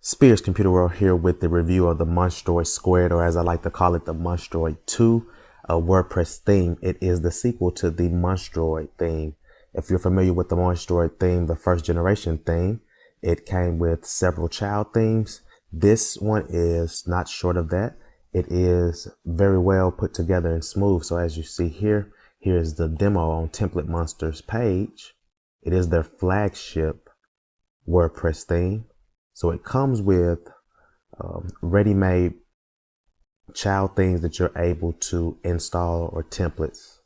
Spears Computer World here with the review of the Monstroid Squared, or as I like to call it, the Monstroid 2 WordPress theme. It is the sequel to the Monstroid theme. If you're familiar with the Monstroid theme, the first generation theme, it came with several child themes. This one is not short of that. It is very well put together and smooth. So as you see here, here's the demo on Template Monster's page. It is their flagship WordPress theme. So it comes with ready-made child themes that you're able to install, or templates,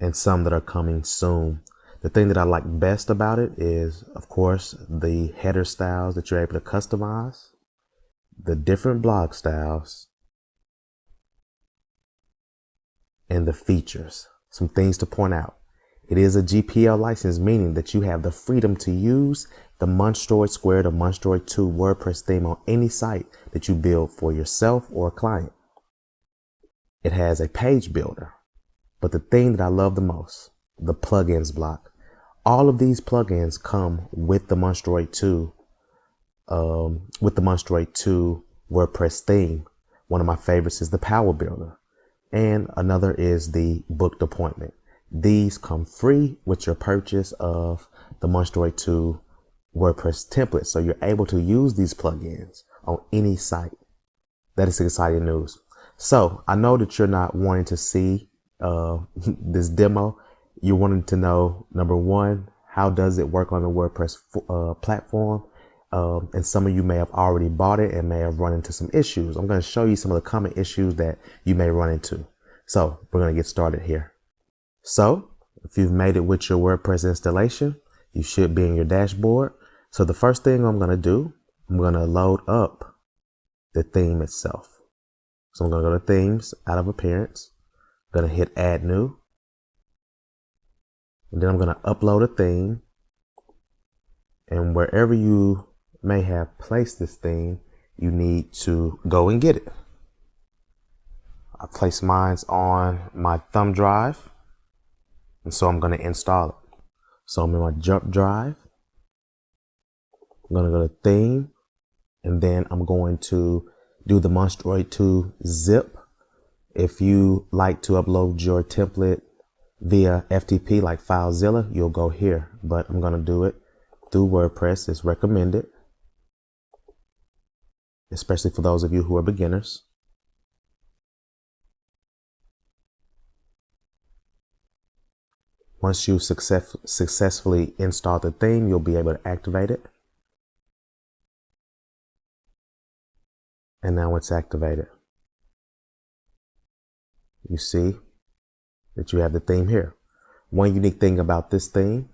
and some that are coming soon. The thing that I like best about it is, of course, the header styles that you're able to customize, the different blog styles, and the features. Some things to point out. It is a GPL license, meaning that you have the freedom to use the Monstroid Squared or Monstroid 2 WordPress theme on any site that you build for yourself or a client. It has a page builder, but the thing that I love the most, the plugins block. All of these plugins come with the Monstroid 2, WordPress theme. One of my favorites is the Power Builder, and another is the Booked Appointment. These come free with your purchase of the Monstroid 2 WordPress template. So you're able to use these plugins on any site. That is exciting news. So I know that you're not wanting to see this demo. You're wanting to know, number one, how does it work on the WordPress platform? And some of you may have already bought it and may have run into some issues. I'm going to show you some of the common issues that you may run into. So we're going to get started here. So if you've made it with your WordPress installation, you should be in your dashboard. So the first thing I'm going to do, I'm going to load up the theme itself. So I'm going to go to Themes, out of Appearance. I'm going to hit Add New. And then I'm going to upload a theme. And wherever you may have placed this theme, you need to go and get it. I place mine on my thumb drive. And so I'm going to install it. So I'm in my jump drive. I'm going to go to Theme, and then I'm going to do the Monstroid 2 zip. If you like to upload your template via FTP like FileZilla, you'll go here. But I'm going to do it through WordPress. It's recommended, especially for those of you who are beginners. Once you successfully install the theme, you'll be able to activate it. And now it's activated. You see that you have the theme here. One unique thing about this theme,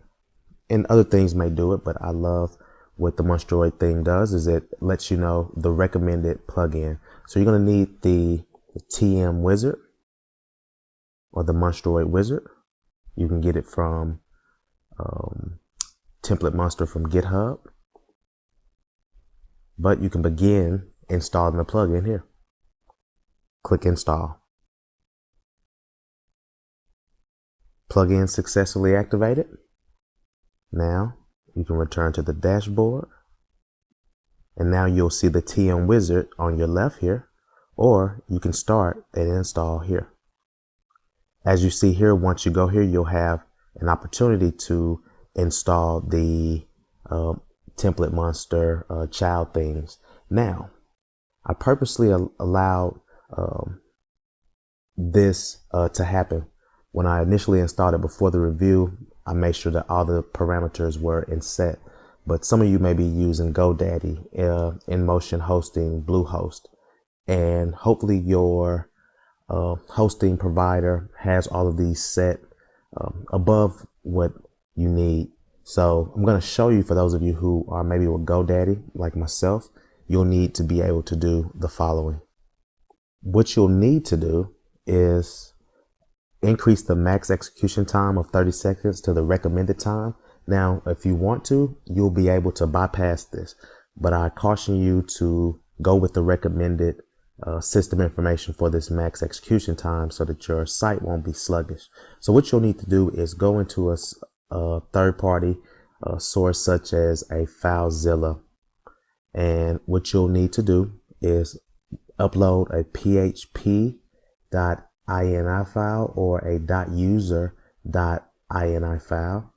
and other things may do it, but I love what the Monstroid theme does, is it lets you know the recommended plugin. So you're going to need the TM Wizard or the Monstroid Wizard. You can get it from Template Monster from GitHub, but you can begin installing the plugin here. Click Install. Plugin successfully activated. Now you can return to the dashboard, and now you'll see the TM Wizard on your left here, or you can start and install here. As you see here, once you go here, you'll have an opportunity to install the Template Monster child themes. Now, I purposely allowed this to happen. When I initially installed it before the review, I made sure that all the parameters were in set. But some of you may be using GoDaddy, InMotion Hosting, Bluehost, and hopefully your hosting provider has all of these set above what you need. So I'm going to show you, for those of you who are maybe with GoDaddy like myself, you'll need to be able to do the following. What you'll need to do is increase the max execution time of 30 seconds to the recommended time. Now, if you want to, you'll be able to bypass this, but I caution you to go with the recommended system information for this max execution time so that your site won't be sluggish. So what you'll need to do is go into a third-party source such as a FileZilla, And what you'll need to do is upload a php.ini file or a .user.ini file,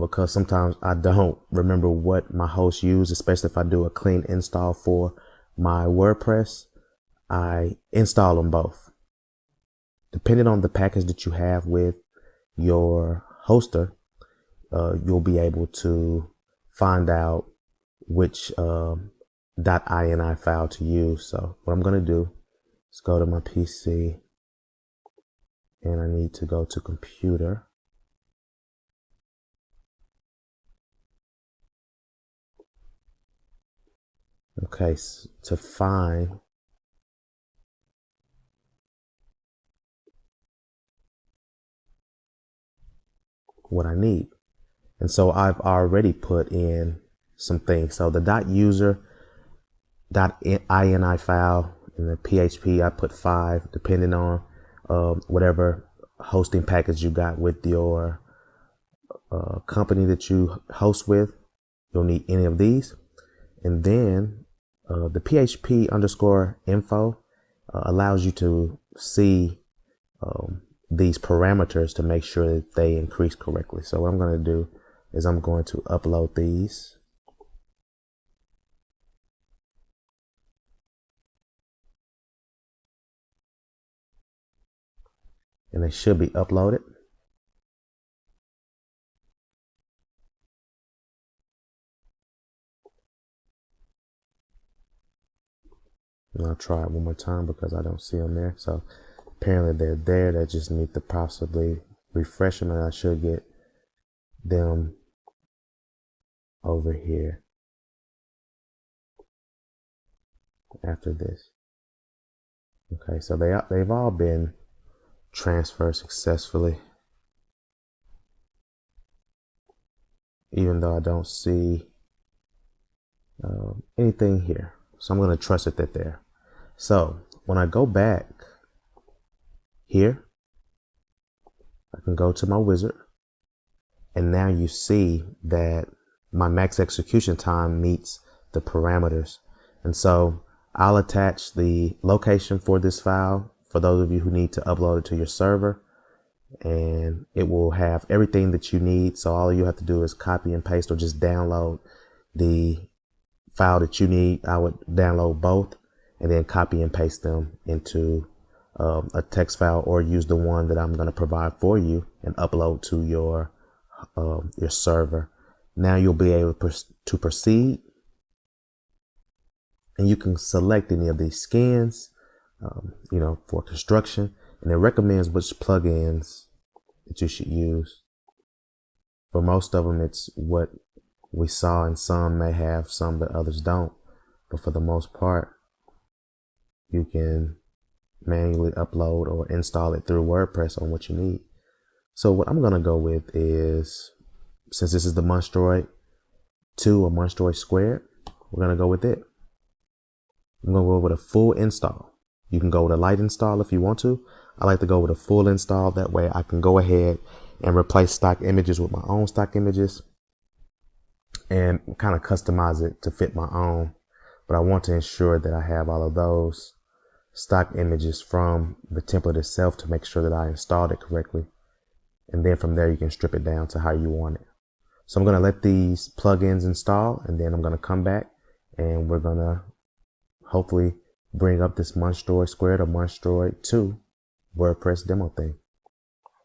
because sometimes I don't remember what my host used, especially if I do a clean install for my WordPress. I install them both. Depending on the package that you have with your hoster, you'll be able to find out which .ini file to use. So what I'm going to do is go to my PC, and I need to go to computer. Okay, so to find what I need. And so I've already put in some things. So the .user.ini file in the PHP, I put 5, depending on whatever hosting package you got with your company that you host with. You'll need any of these. And then the PHP_info allows you to see these parameters to make sure that they increase correctly. So what I'm going to do is I'm going to upload these. And they should be uploaded. And I'll try it one more time because I don't see them there. So apparently they're there. They just need to possibly refresh them, and I should get them over here after this. Okay, so they've all been transferred successfully, even though I don't see anything here. So I'm going to trust it that there. So when I go back here, I can go to my wizard, and now you see that my max execution time meets the parameters. And so I'll attach the location for this file for those of you who need to upload it to your server, and it will have everything that you need. So all you have to do is copy and paste, or just download the file that you need. I would download both and then copy and paste them into a text file, or use the one that I'm going to provide for you and upload to your server. Now you'll be able to proceed, and you can select any of these skins, for construction, and it recommends which plugins that you should use. For most of them, it's what we saw, and some may have some that others don't, but for the most part, you can manually upload or install it through WordPress on what you need. So what I'm going to go with is, since this is the Monstroid 2 or Monstroid Squared, we're going to go with it. I'm going to go with a full install. You can go with a light install if you want to. I like to go with a full install. That way I can go ahead and replace stock images with my own stock images and kind of customize it to fit my own. But I want to ensure that I have all of those stock images from the template itself to make sure that I installed it correctly. And then from there, you can strip it down to how you want it. So I'm going to let these plugins install, and then I'm going to come back and we're going to hopefully bring up this Monstroid Squared or Monstroid 2 WordPress demo thing.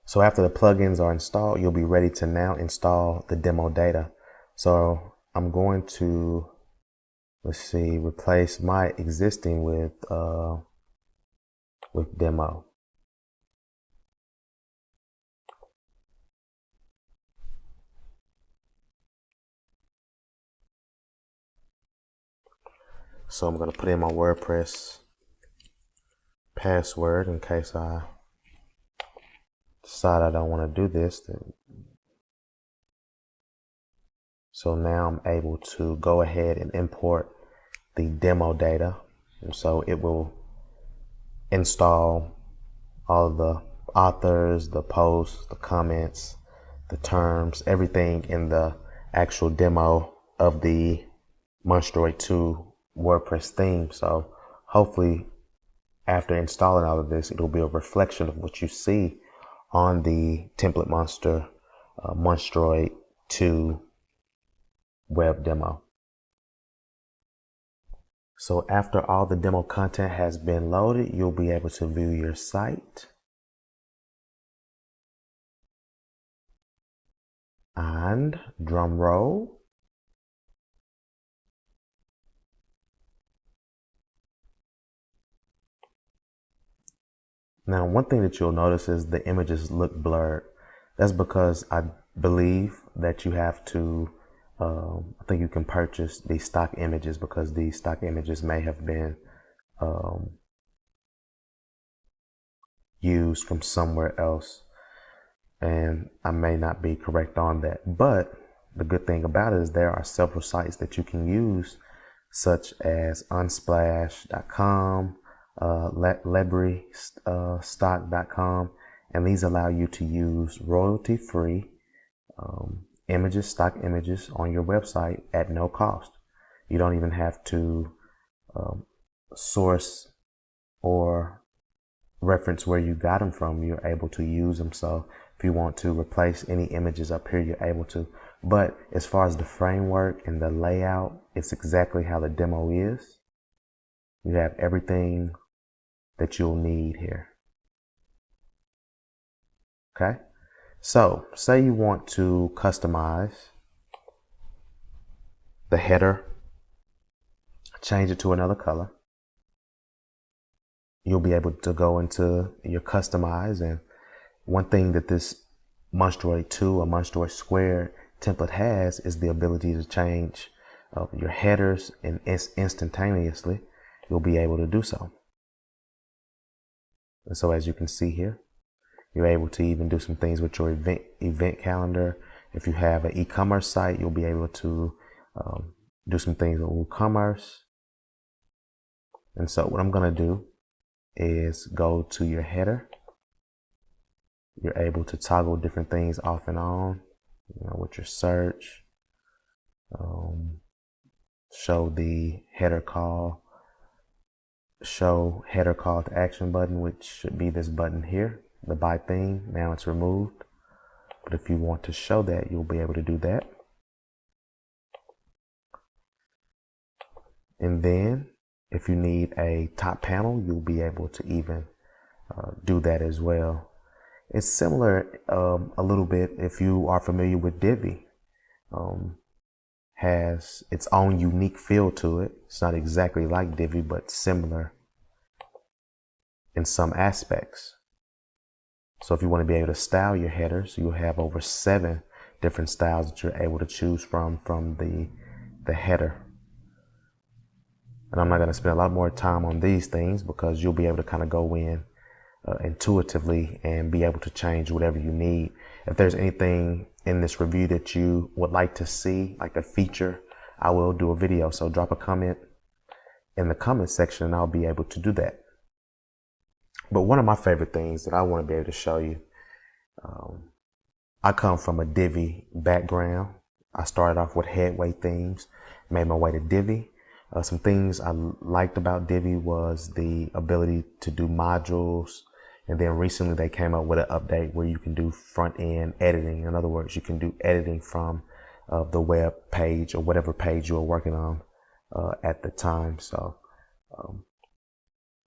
So after the plugins are installed, you'll be ready to now install the demo data. So I'm going to, replace my existing with demo. So I'm going to put in my WordPress password in case I decide I don't want to do this. So now I'm able to go ahead and import the demo data. And so it will install all of the authors, the posts, the comments, the terms, everything in the actual demo of the Monstroid 2 WordPress theme. So hopefully after installing all of this, it'll be a reflection of what you see on the Template Monster Monstroid 2 web demo. So after all the demo content has been loaded, you'll be able to view your site. And drum roll. Now, one thing that you'll notice is the images look blurred. That's because I believe that you have to, I think you can purchase these stock images because these stock images may have been used from somewhere else. And I may not be correct on that. But the good thing about it is there are several sites that you can use, such as unsplash.com, Stock.com, and these allow you to use royalty-free images, stock images on your website at no cost. You don't even have to source or reference where you got them from. You're able to use them. So if you want to replace any images up here, you're able to. But as far as the framework and the layout, it's exactly how the demo is. You have everything that you'll need here. Okay, so say you want to customize the header, change it to another color. You'll be able to go into your customize, and one thing that this Monstroid 2 or Monstroid Square template has is the ability to change your headers, and instantaneously you'll be able to do so. And so as you can see here, you're able to even do some things with your event calendar. If you have an e-commerce site, you'll be able to do some things with WooCommerce. And so what I'm going to do is go to your header. You're able to toggle different things off and on, with your search. Show the header call. Show header call to action button, which should be this button here, the by theme. Now it's removed, but if you want to show that, you'll be able to do that. And then if you need a top panel, you'll be able to even do that as well. It's similar a little bit if you are familiar with Divi. Has its own unique feel to it. It's not exactly like Divi, but similar in some aspects. So if you want to be able to style your headers, you'll have over 7 different styles that you're able to choose from the header. And I'm not going to spend a lot more time on these things because you'll be able to kind of go in intuitively and be able to change whatever you need. If there's anything in this review that you would like to see, like a feature, I will do a video. So drop a comment in the comment section and I'll be able to do that. But one of my favorite things that I want to be able to show you, I come from a Divi background. I started off with headway themes, made my way to Divi. Some things I liked about Divi was the ability to do modules. And then recently they came up with an update where you can do front end editing. In other words, you can do editing from the web page or whatever page you are working on at the time. So,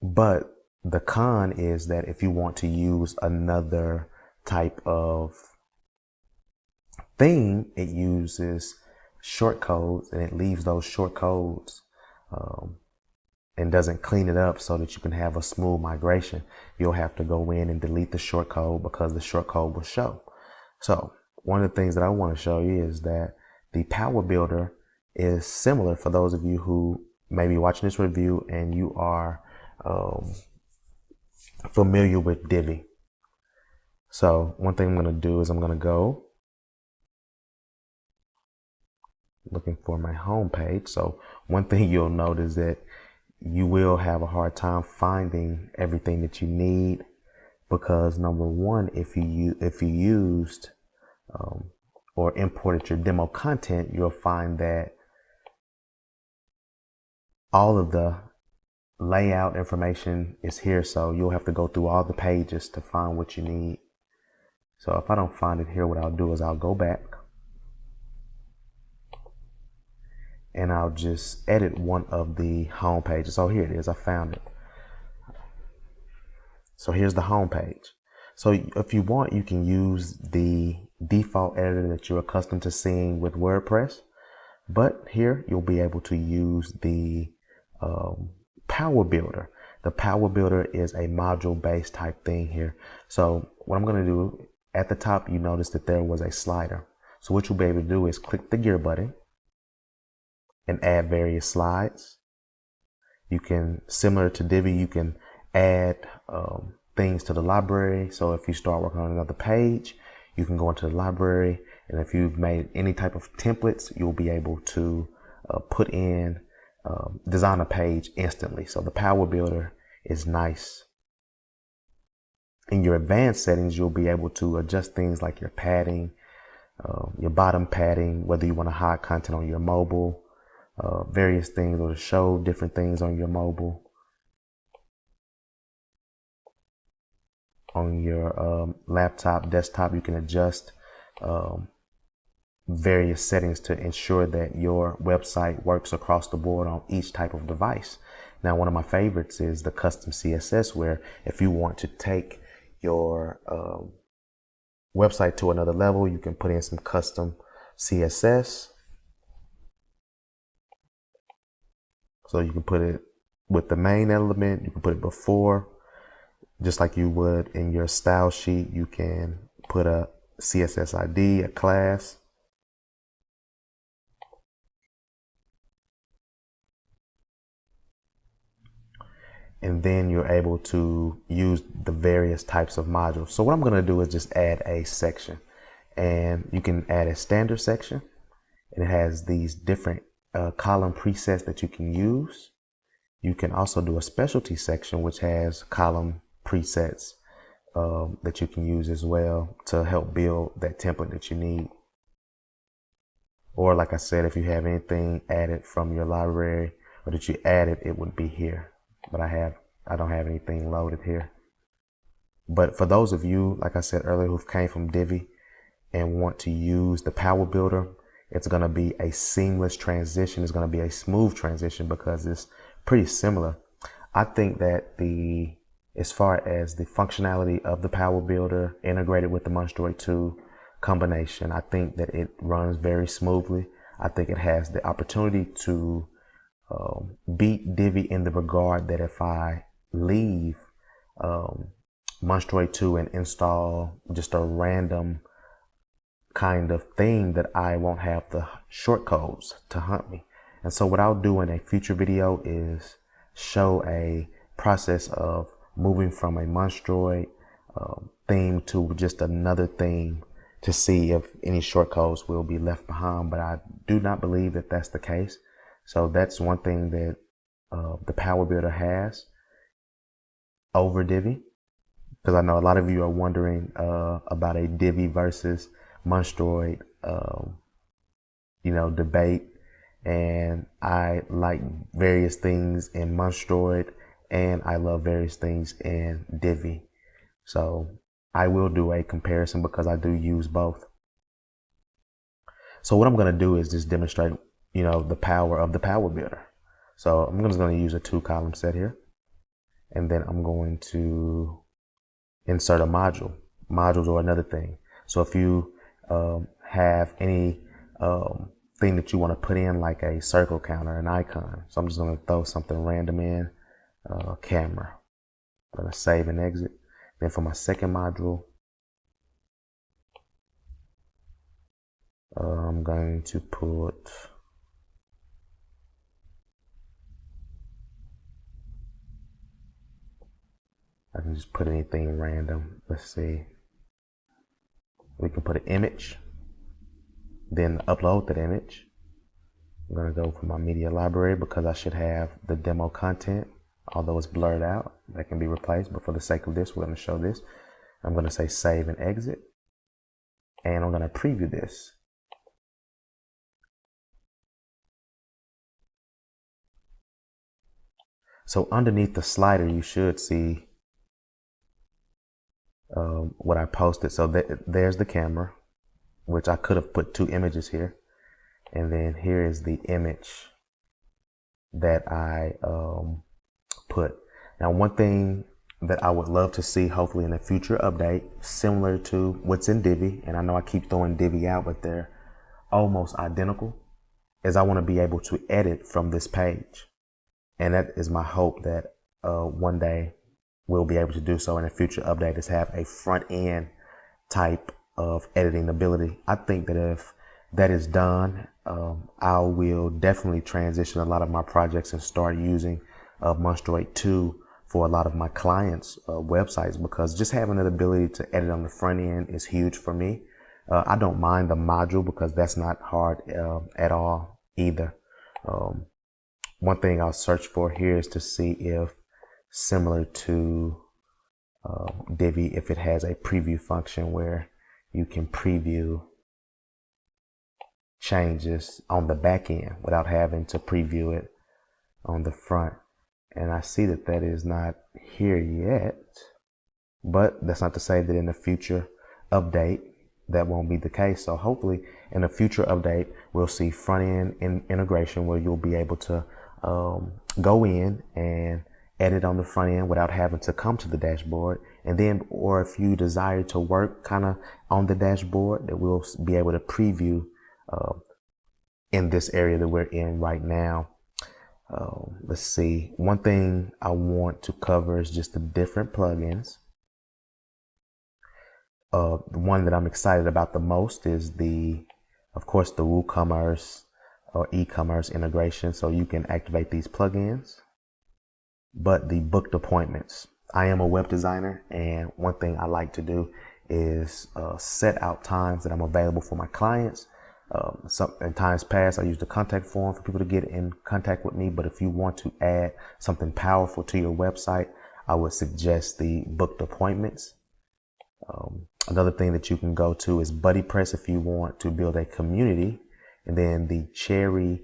but the con is that if you want to use another type of theme, it uses short codes and it leaves those short codes and doesn't clean it up so that you can have a smooth migration. You'll have to go in and delete the short code because the short code will show. So one of the things that I want to show you is that the Power Builder is similar for those of you who may be watching this review and you are familiar with Divi. So one thing I'm going to do is I'm going to go looking for my home page. So one thing you'll notice that you will have a hard time finding everything that you need because number one, if you used or imported your demo content, you'll find that all of the layout information is here, so you'll have to go through all the pages to find what you need. So if I don't find it here, what I'll do is I'll go back and I'll just edit one of the home pages. So here it is, I found it. So here's the home page. So if you want, you can use the default editor that you're accustomed to seeing with WordPress, but here you'll be able to use the Power Builder. The Power Builder is a module-based type thing here. So what I'm going to do, at the top, you notice that there was a slider. So what you'll be able to do is click the gear button and add various slides. You can, similar to Divi, you can add things to the library. So if you start working on another page, you can go into the library, and if you've made any type of templates, you'll be able to put in, design a page instantly. So the Power Builder is nice. In your advanced settings, you'll be able to adjust things like your padding, your bottom padding, whether you want to hide content on your mobile, various things, or to show different things on your mobile. On your laptop, desktop, you can adjust various settings to ensure that your website works across the board on each type of device. Now, one of my favorites is the custom CSS, where if you want to take your website to another level, you can put in some custom CSS. So you can put it with the main element, you can put it before, just like you would in your style sheet. You can put a CSS ID, a class. And then you're able to use the various types of modules. So what I'm going to do is just add a section, and you can add a standard section, and it has these different column presets that you can use. You can also do a specialty section, which has column presets that you can use as well to help build that template that you need. Or like I said, if you have anything added from your library or that you added, it would be here. But I don't have anything loaded here. But for those of you, like I said earlier, who came from Divi and want to use the Power Builder, it's going to be a seamless transition. It's going to be a smooth transition because it's pretty similar. I think that as far as the functionality of the Power Builder integrated with the Monstroid 2 combination, I think that it runs very smoothly. I think it has the opportunity to beat Divi in the regard that if I leave Monstroid 2 and install just a random kind of thing, that I won't have the shortcodes to hunt me. And so what I'll do in a future video is show a process of moving from a Monstroid theme to just another theme to see if any shortcodes will be left behind. But I do not believe that that's the case. So that's one thing that the Power Builder has over Divi, because I know a lot of you are wondering about a Divi versus Monstroid debate. And I like various things in Monstroid, and I love various things in Divi. So I will do a comparison because I do use both. So what I'm going to do is just demonstrate, the power of the Power Builder. So I'm just going to use a 2-column set here, and then I'm going to insert a module. Modules are another thing. So if you have any thing that you want to put in, like a circle counter, an icon. So I'm just going to throw something random in, camera. I'm going to save and exit. Then for my second module, I'm going to put I can just put anything random. Let's see. We can put an image, then upload that image. I'm going to go for my media library because I should have the demo content, although it's blurred out. That can be replaced, but for the sake of this, we're going to show this. I'm going to say save and exit, and I'm going to preview this. So underneath the slider, you should see what I posted. So there's the camera, which I could have put 2 images here. And then here is the image that I put. Now, one thing that I would love to see, hopefully in a future update, similar to what's in Divi, and I know I keep throwing Divi out, but they're almost identical, is I want to be able to edit from this page. And that is my hope, that one day we'll be able to do so in a future update, is have a front end type of editing ability. I think that if that is done, I will definitely transition a lot of my projects and start using Monstroid 2 for a lot of my clients' websites, because just having that ability to edit on the front end is huge for me. I don't mind the module because that's not hard at all either. One thing I'll search for here is to see if, similar to Divi, if it has a preview function where you can preview changes on the back end without having to preview it on the front. And I see that that is not here yet, but that's not to say that in a future update that won't be the case. So hopefully in a future update, we'll see front end integration where you'll be able to go in and edit on the front end without having to come to the dashboard. And then, or if you desire to work kind of on the dashboard, that we'll be able to preview in this area that we're in right now. Let's see. One thing I want to cover is just the different plugins. The one that I'm excited about the most is of course, the WooCommerce or e-commerce integration. So you can activate these plugins. But the booked appointments. I am a web designer, and one thing I like to do is set out times that I'm available for my clients. In times past, I used a contact form for people to get in contact with me. But if you want to add something powerful to your website, I would suggest the booked appointments. Another thing that you can go to is BuddyPress if you want to build a community. And then the cherry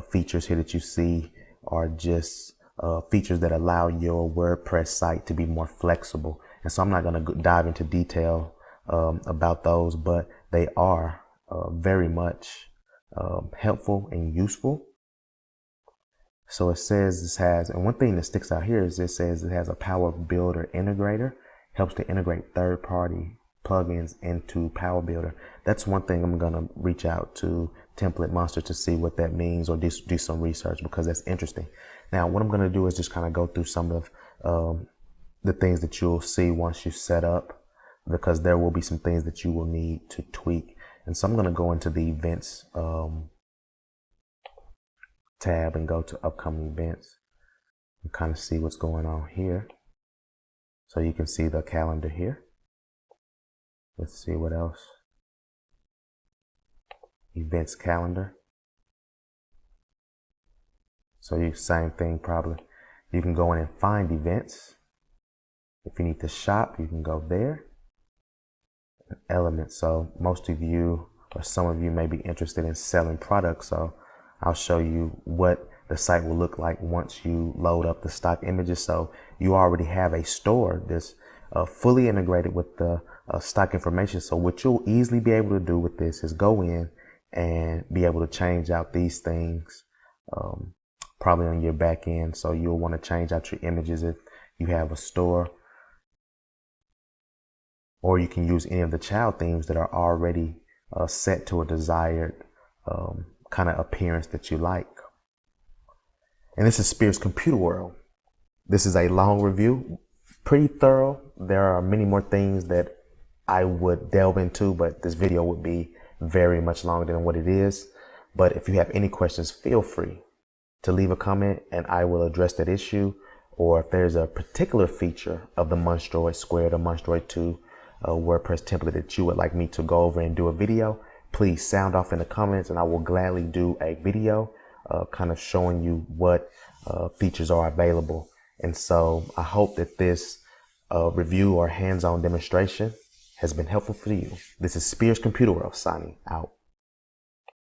features here that you see are just features that allow your WordPress site to be more flexible. And so I'm not going to dive into detail about those, but they are very much helpful and useful. So it says this has, and one thing that sticks out here is it says it has a Power Builder integrator, helps to integrate third-party plugins into Power Builder. That's one thing I'm going to reach out to Template Monster to see what that means, or do some research, because that's interesting. Now, what I'm going to do is just kind of go through some of the things that you'll see once you set up, because there will be some things that you will need to tweak. And so I'm going to go into the events tab and go to upcoming events and kind of see what's going on here. So you can see the calendar here. Let's see what else. Events calendar. So same thing probably. You can go in and find events. If you need to shop, you can go there. Elements. So most of you, or some of you, may be interested in selling products. So I'll show you what the site will look like once you load up the stock images. So you already have a store that's fully integrated with the stock information. So what you'll easily be able to do with this is go in and be able to change out these things probably on your back end. So you'll want to change out your images if you have a store, or you can use any of the child themes that are already set to a desired kind of appearance that you like. And this is Spears Computer World. This is a long review, pretty thorough. There are many more things that I would delve into, but this video would be very much longer than what it is. But if you have any questions, feel free to leave a comment and I will address that issue. Or if there's a particular feature of the Monstroid Squared or Monstroid 2 WordPress template that you would like me to go over and do a video, please sound off in the comments and I will gladly do a video kind of showing you what features are available. And so I hope that this review or hands-on demonstration has been helpful for you. This is Spears Computer World signing out.